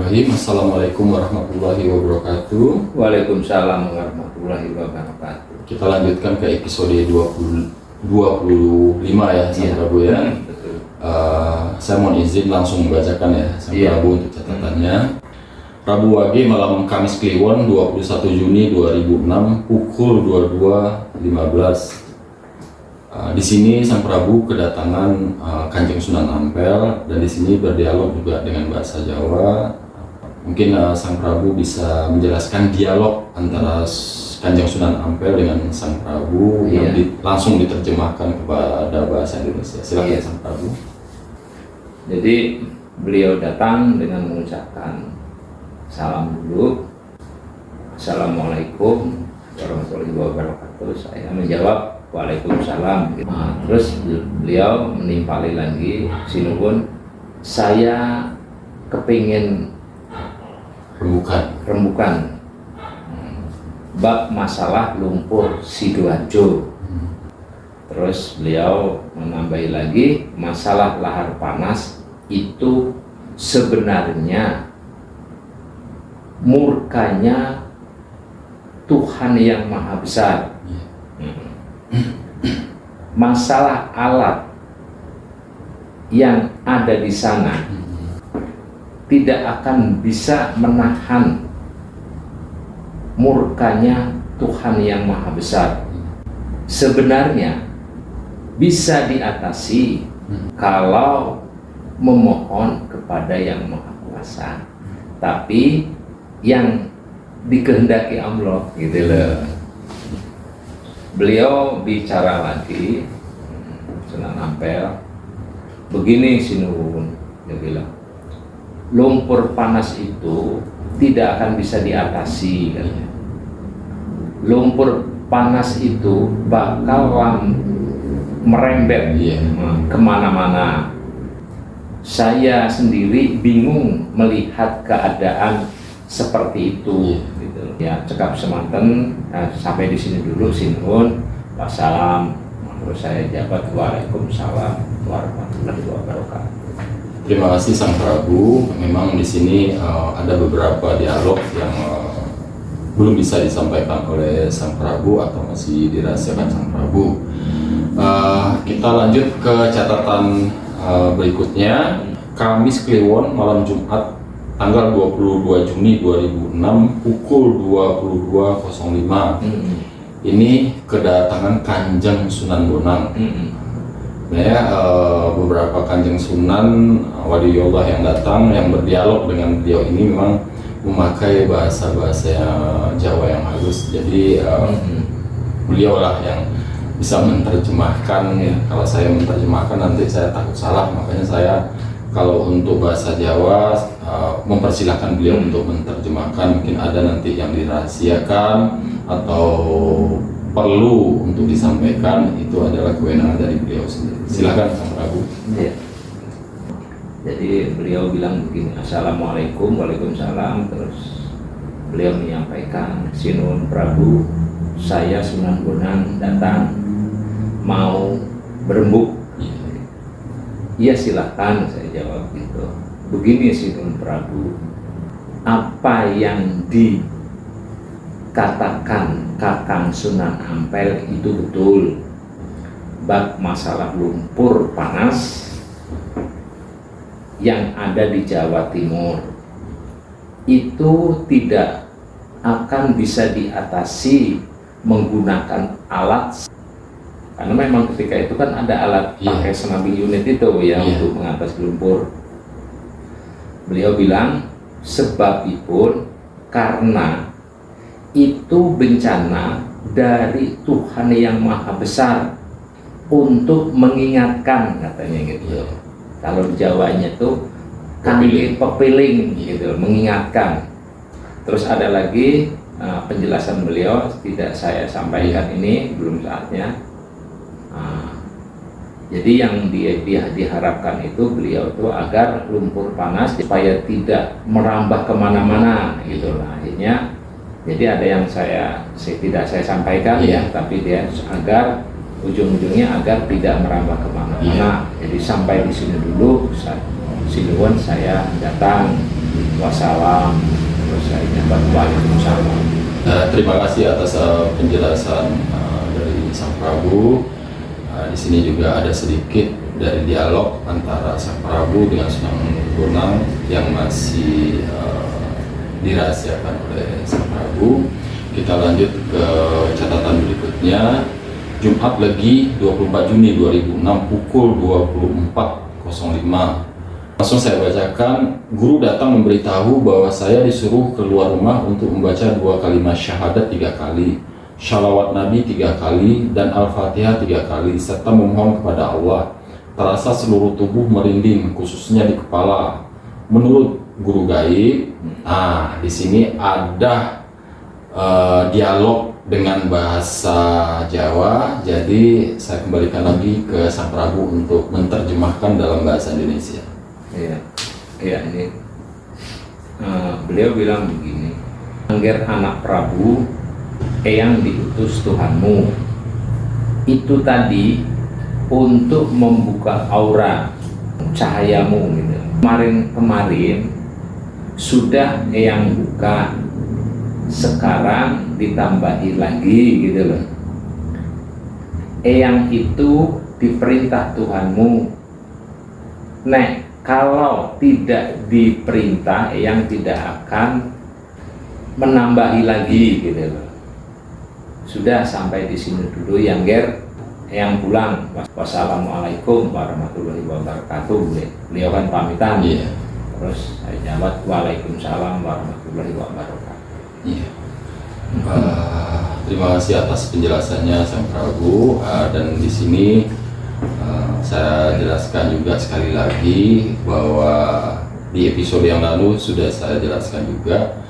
Bismillahirrahmanirrahim. Assalamualaikum warahmatullahi wabarakatuh. Waalaikumsalam warahmatullahi wabarakatuh. Kita lanjutkan ke episode 25 ya, Sang Prabu ya. Betul. Saya mohon izin langsung membacakan ya, Sang Prabu untuk catatannya. Rabu Wage malam Kamis Kliwon 21 Juni 2006 pukul 22.15. Di sini Sang Prabu kedatangan Kanjeng Sunan Ampel, dan di sini berdialog juga dengan bahasa Jawa. Mungkin Sang Prabu bisa menjelaskan dialog antara Kanjeng Sunan Ampel dengan Sang Prabu yang langsung diterjemahkan kepada bahasa Indonesia. Silakan Sang Prabu. Jadi beliau datang dengan mengucapkan salam dulu. Assalamualaikum warahmatullahi wabarakatuh. Saya menjawab Waalaikumsalam. Terus beliau menimpali lagi, sinuwun, saya kepingin rembukan bab masalah lumpur Sidoarjo. Terus beliau menambahi lagi, masalah lahar panas itu sebenarnya murkanya Tuhan yang Maha Besar. Masalah alat yang ada di sana tidak akan bisa menahan murkanya Tuhan yang Maha Besar. Sebenarnya bisa diatasi kalau memohon kepada Yang Maha Kuasa, tapi yang dikehendaki Allah gitu loh. Beliau bicara lagi, Sunan Ampel, begini sinuwun, dia bilang, lumpur panas itu tidak akan bisa diatasi katanya. Lumpur panas itu bakal merembet kemana-mana. Saya sendiri bingung melihat keadaan seperti itu, gitu. Ya, cekap semanten. Sampai di sini dulu, sinuwun, wassalam. Terus saya jabat, waalaikumsalam warahmatullahi wabarakatuh. Terima kasih Sang Prabu. Memang di sini ada beberapa dialog yang belum bisa disampaikan oleh Sang Prabu atau masih dirahasiakan Sang Prabu. Kita lanjut ke catatan berikutnya. Kamis Kliwon malam Jumat tanggal 22 Juni 2006 pukul 22.05. Ini kedatangan Kanjeng Sunan Bonang. Beberapa Kanjeng Sunan Waliullah yang datang, yang berdialog dengan beliau ini memang memakai bahasa-bahasa Jawa yang halus. Jadi beliau lah yang bisa menerjemahkan. Kalau saya menerjemahkan nanti saya takut salah, makanya saya kalau untuk bahasa Jawa mempersilahkan beliau untuk menerjemahkan. Mungkin ada nanti yang dirahasiakan atau perlu untuk disampaikan, itu adalah kewenangan dari beliau sendiri. Silakan Sang Prabu. Ya. Jadi beliau bilang begini, Assalamualaikum, Waalaikumsalam. Terus beliau menyampaikan, Sinuwun Prabu, saya Sunan Bonang datang mau berembuk. Iya silahkan, saya jawab gitu. Begini Sinuwun Prabu, apa yang dikatakan Kakang Sunan Ampel itu betul. Bab masalah lumpur panas yang ada di Jawa Timur itu tidak akan bisa diatasi menggunakan alat. Karena memang ketika itu kan ada alat pakai snubbing unit itu ya untuk mengatasi lumpur. Beliau bilang sebabipun karena itu bencana dari Tuhan yang Maha Besar untuk mengingatkan, katanya gitu. Kalau di Jawanya tuh pepiling gitu, mengingatkan. Terus ada lagi penjelasan beliau, tidak saya sampaikan ini, belum saatnya. Jadi yang diharapkan itu beliau itu agar lumpur panas supaya tidak merambah kemana-mana gitu lah. Akhirnya jadi ada yang tidak saya sampaikan tapi dia agar ujung-ujungnya agar tidak merambah kemana-mana. Jadi sampai di sini dulu, sinuwun saya datang wassalam, terus akhirnya waalaikumsalam. Terima kasih atas penjelasan dari Sang Prabu. Di sini juga ada sedikit dari dialog antara Sang Prabu dengan Sunan Bonang yang masih dirahasiakan oleh Sang Prabu. Kita lanjut ke catatan berikutnya. Jumat Legi 24 Juni 2006 pukul 24.05. Langsung saya bacakan, guru datang memberitahu bahwa saya disuruh keluar rumah untuk membaca 2 kalimat syahadat 3 kali, shalawat Nabi 3 kali, dan Al-Fatihah 3 kali, serta memohon kepada Allah. Terasa seluruh tubuh merinding, khususnya di kepala. Menurut guru gaib, di sini ada dialog dengan bahasa Jawa, jadi saya kembalikan lagi ke Sang Prabu untuk menerjemahkan dalam bahasa Indonesia. Iya ini beliau bilang begini, Angger anak Prabu, eyang diutus Tuhanmu itu tadi untuk membuka aura cahayamu gitu. Kemarin sudah eyang buka, sekarang ditambahi lagi gitu loh. Eyang itu diperintah Tuhanmu. Kalau tidak diperintah, eyang tidak akan menambahi lagi gitu loh. Sudah sampai di sini dulu yang eyang pulang. Wassalamualaikum warahmatullahi wabarakatuh. Beliau kan pamitan. Iya. Terus saya jawab waalaikumsalam warahmatullahi wabarakatuh. Iya. Terima kasih atas penjelasannya Sang Prabu, dan di sini saya jelaskan juga sekali lagi bahwa di episode yang lalu sudah saya jelaskan juga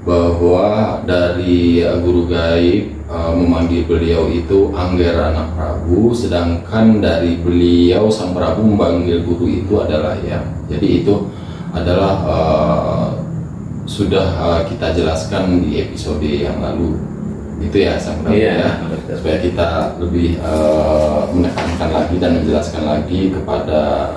bahwa dari guru gaib memanggil beliau itu Angger anak Prabu, sedangkan dari beliau Sang Prabu memanggil guru itu adalah yang. Jadi itu adalah sudah kita jelaskan di episode yang lalu, gitu ya Sang Prabu, ya, supaya kita lebih menekankan lagi dan menjelaskan lagi kepada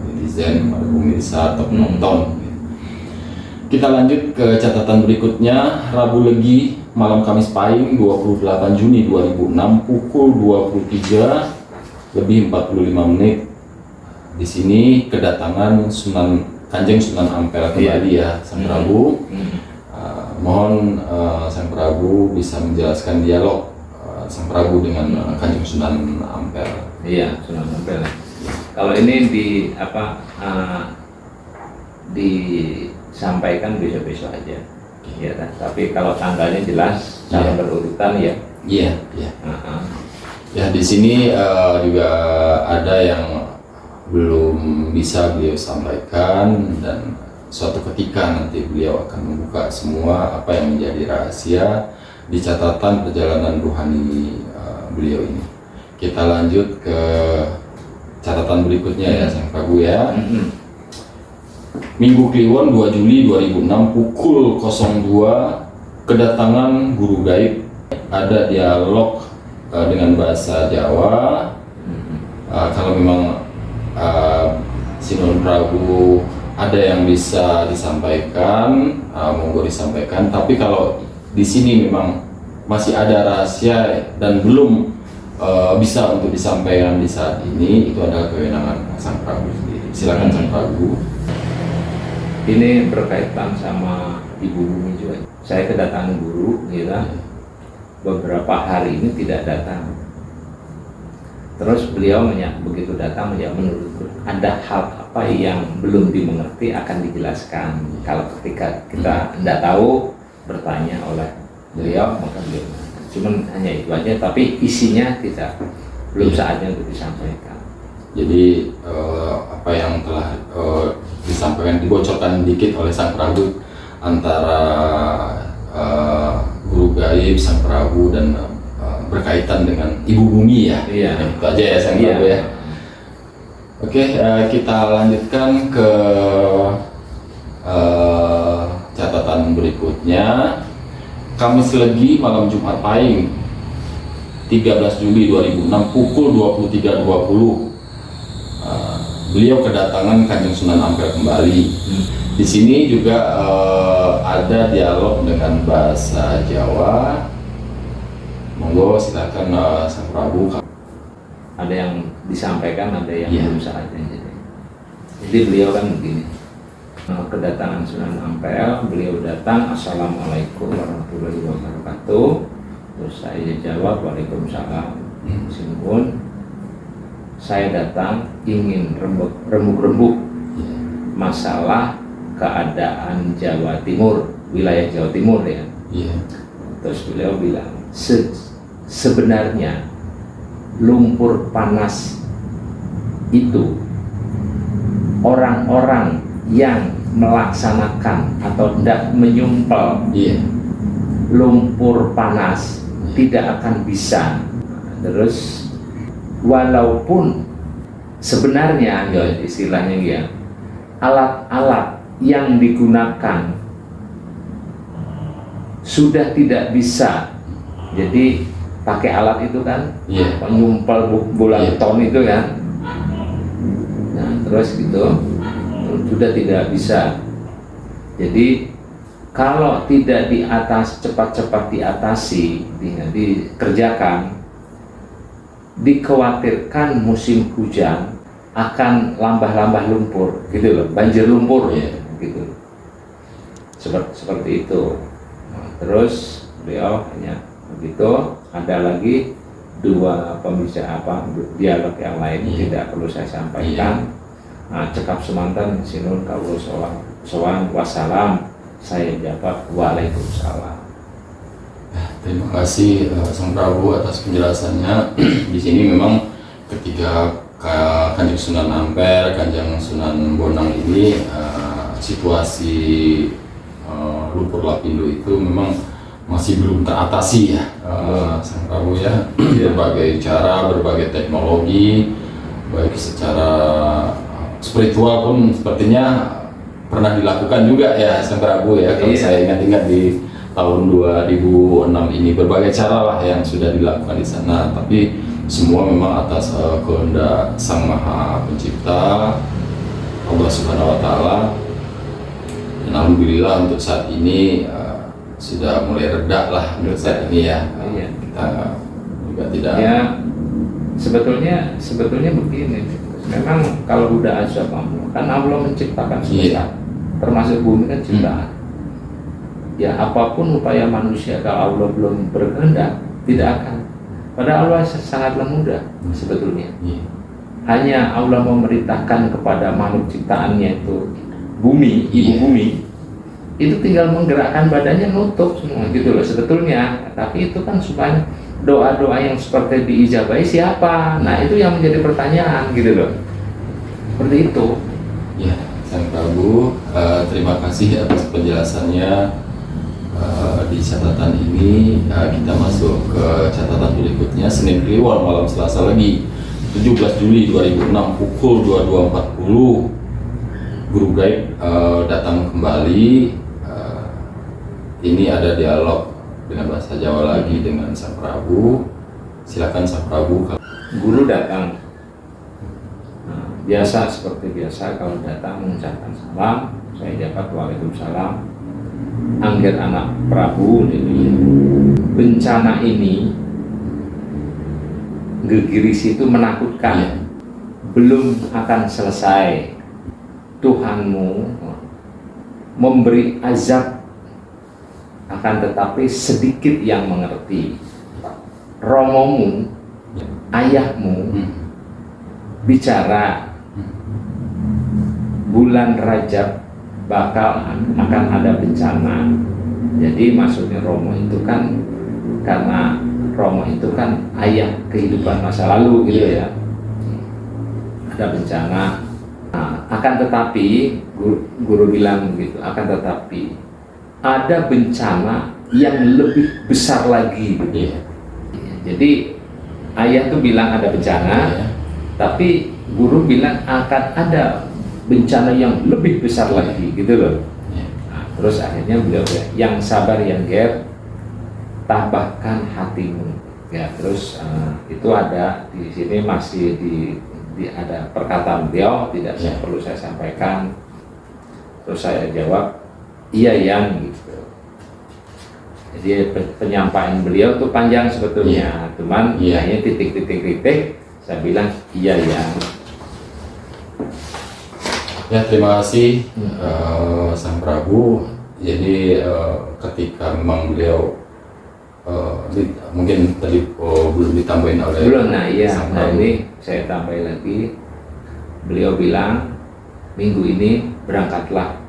netizen, kepada pemirsa atau penonton. Kita lanjut ke catatan berikutnya. Rabu Legi malam Kamis Pahing 28 Juni 2006 pukul 23:45. Di sini kedatangan Kanjeng Sunan Ampel kembali ya Sang Prabu. Mohon Sang Prabu bisa menjelaskan dialog Sang Prabu dengan Kanjeng Sunan Ampel. Iya, Sunan Ampel. Kalau ini disampaikan besok-besok aja. Ya, tapi kalau tanggalnya jelas secara berurutan ya. Iya. Ya, di sini juga ada yang belum bisa beliau sampaikan, dan suatu ketika nanti beliau akan membuka semua apa yang menjadi rahasia di catatan perjalanan rohani beliau ini. Kita lanjut ke catatan berikutnya ya Sang Prabu ya. Minggu Kliwon 2 Juli 2006 pukul 02 kedatangan guru gaib. Ada dialog dengan bahasa Jawa. Kalau memang Sunan Prabu ada yang bisa disampaikan, monggo disampaikan. Tapi kalau di sini memang masih ada rahasia dan belum bisa untuk disampaikan di saat ini, itu adalah kewenangan Sang Prabu sendiri. Silakan Sang Prabu. Ini berkaitan sama Ibu Bumi juga. Saya kedatangan guru, beberapa hari ini tidak datang. Terus beliau begitu datang, menurutku ada hal apa yang belum dimengerti akan dijelaskan. Kalau ketika kita tidak tahu, bertanya oleh beliau, maka beliau. Cuman hanya itu aja, tapi isinya belum saatnya untuk disampaikan. Jadi apa yang telah disampaikan, dibocorkan dikit oleh Sang Prabu antara guru gaib Sang Prabu dan berkaitan dengan Ibu Bumi ya. Iya. Itu aja ya Sang Prabu ya. Oke, kita lanjutkan ke catatan berikutnya. Kamis Legi malam Jumat Pahing 13 Juli 2006 pukul 23.20. Beliau kedatangan Kanjeng Sunan Ampel kembali. Di Di sini juga ada dialog dengan bahasa Jawa. Monggo silakan Sang Prabu. Ada yang disampaikan, ada yang Iya. belum saatnya. Jadi beliau kan begini, kedatangan Sunan Ampel, beliau datang, Assalamualaikum warahmatullahi wabarakatuh. Terus saya jawab, Waalaikumsalam. Simpun, saya datang ingin rembuk-rembuk masalah keadaan Jawa Timur, wilayah Jawa Timur ya. Iya. Terus beliau bilang, sebenarnya lumpur panas itu orang-orang yang melaksanakan atau tidak menyumpel Iya. lumpur panas tidak akan bisa. Terus walaupun sebenarnya ya istilahnya ya, alat-alat yang digunakan sudah tidak bisa, jadi pakai alat itu kan, Iya. penyumpel bola Iya. beton itu kan, nah terus gitu sudah tidak bisa. Jadi kalau tidak cepat-cepat diatasi, dikerjakan, dikhawatirkan musim hujan akan lambah-lambah lumpur, gitu loh, banjir lumpur, Iya. gitu. Seperti itu. Nah, terus beliau hanya begitu. Ada lagi dua dialog yang lain, Iya. tidak perlu saya sampaikan. Nah, cekap semanten sinun kawula sowan wassalam, saya jawab waalaikumsalam. Terima kasih Sang Prabu atas penjelasannya. Di sini memang ketika Kanjeng Sunan Ampel, Kanjeng Sunan Bonang ini situasi lumpur lapindo itu memang masih belum teratasi ya, Sang Prabu ya. Berbagai cara, berbagai teknologi, baik secara spiritual pun sepertinya pernah dilakukan juga ya Sang Prabu ya. Kalau saya ingat-ingat di tahun 2006 ini berbagai cara lah yang sudah dilakukan di sana, tapi semua memang atas kehendak Sang Maha Pencipta, Allah Subhanahu Wa Taala. Dan alhamdulillah untuk saat ini sudah mulai reda lah untuk saat ini ya. Iya. Kita juga tidak. Ya sebetulnya begini. Memang kalau udah azab Allah, kan Allah menciptakan semesta, termasuk bumi kan ciptaan. Ya apapun upaya manusia kalau Allah belum berkehendak tidak akan. Padahal Allah sangatlah mudah sebetulnya. Hanya Allah memerintahkan kepada makhluk ciptaannya itu bumi, ibu bumi, itu tinggal menggerakkan badannya nutup semua gitu loh sebetulnya. Tapi itu kan supaya doa-doa yang seperti diijabahi siapa? Nah itu yang menjadi pertanyaan gitu loh. Seperti itu. Ya, Sang Prabu, terima kasih atas penjelasannya. Di catatan ini kita masuk ke catatan berikutnya. Senin Kliwon malam Selasa lagi 17 Juli 2006 pukul 22.40 Guru Gaib datang kembali. Ini ada dialog dengan bahasa Jawa lagi dengan Sang Prabu. Silakan Sang Prabu. Guru datang. Nah, biasa seperti biasa kalau datang mengucapkan salam, saya dapat waalaikumsalam. Angger anak Prabu, bencana ini Gegiris itu menakutkan, belum akan selesai. Tuhanmu memberi azab, akan tetapi sedikit yang mengerti. Romomu, ayahmu bicara bulan Rajab bakal akan ada bencana. Jadi maksudnya Romo itu kan karena Romo itu kan ayah kehidupan masa lalu gitu ya. Ada bencana. Nah, akan tetapi guru bilang begitu, akan tetapi ada bencana yang lebih besar lagi gitu. Jadi ayah tuh bilang ada bencana, tapi guru bilang akan ada bencana yang lebih besar lagi gitu loh. Nah, terus akhirnya beliau bilang, yang sabar yang ger, tambahkan hatimu. Ya terus itu ada di sini masih di ada perkataan beliau, tidak perlu saya sampaikan. Terus saya jawab, iya yang gitu. Jadi penyampaian beliau tuh panjang sebetulnya, cuman hanya titik-titik-titik saya bilang iya yang. Ya, terima kasih Sang Prabu. Jadi ketika memang beliau mungkin tadi belum ditambahin oleh belum, nah iya, Sang nah Prabu. ini saya tambahin lagi. Beliau bilang minggu ini berangkatlah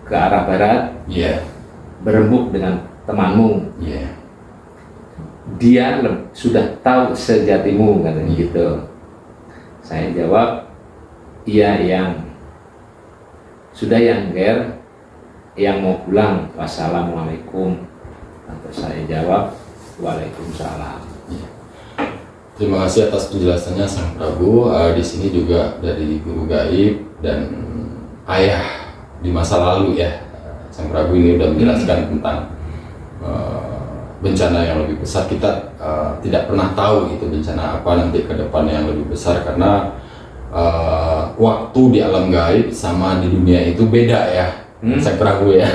ke arah barat, Iya, berembuk dengan temanmu. iya, Dia sudah tahu sejatimu, katanya gitu. Saya jawab, iya yang. Sudah yang Ger, yang mau pulang, wassalamualaikum. Atau saya jawab, waalaikumsalam. terima kasih atas penjelasannya Sang Prabu. Di sini juga dari guru gaib dan ayah di masa lalu ya, Sang Prabu ini udah menjelaskan tentang bencana yang lebih besar. Kita tidak pernah tahu itu bencana apa nanti ke depan yang lebih besar, karena waktu di alam gaib sama di dunia itu beda ya, Sang Prabu ya.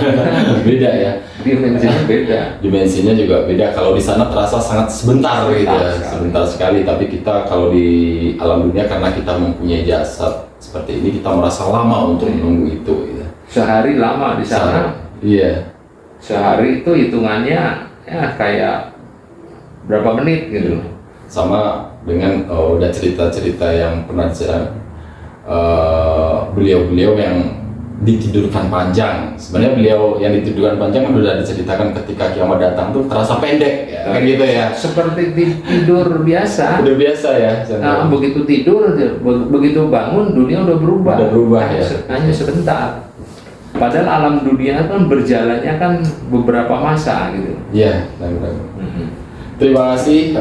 Beda ya, Dimensinya beda. dimensinya juga beda. Kalau di sana terasa sangat sebentar gitu ya, sebentar sekali. Tapi kita kalau di alam dunia, karena kita mempunyai jasad seperti ini, kita merasa lama untuk menunggu itu gitu. Sehari lama di sana. Iya, Sehari itu hitungannya ya kayak berapa menit gitu. sama dengan udah cerita-cerita yang pernah beliau-beliau yang ditidurkan panjang. Sebenarnya beliau yang ditidurkan panjang kan udah diceritakan ketika kiamat datang tuh terasa pendek ya, kayak gitu ya. Seperti tidur biasa. Udah biasa ya. Nah, begitu tidur, begitu bangun, dunia udah berubah. Udah berubah ya. Hanya sebentar. Padahal alam dunia kan berjalannya kan beberapa masa gitu. Iya, terima kasih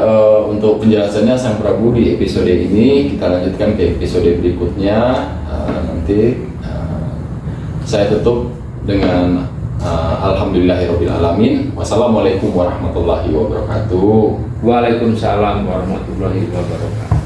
untuk penjelasannya Sang Prabu di episode ini. Kita lanjutkan ke episode berikutnya. Nanti saya tutup dengan alhamdulillahirabbil alamin. Wassalamualaikum warahmatullahi wabarakatuh. Waalaikumsalam warahmatullahi wabarakatuh.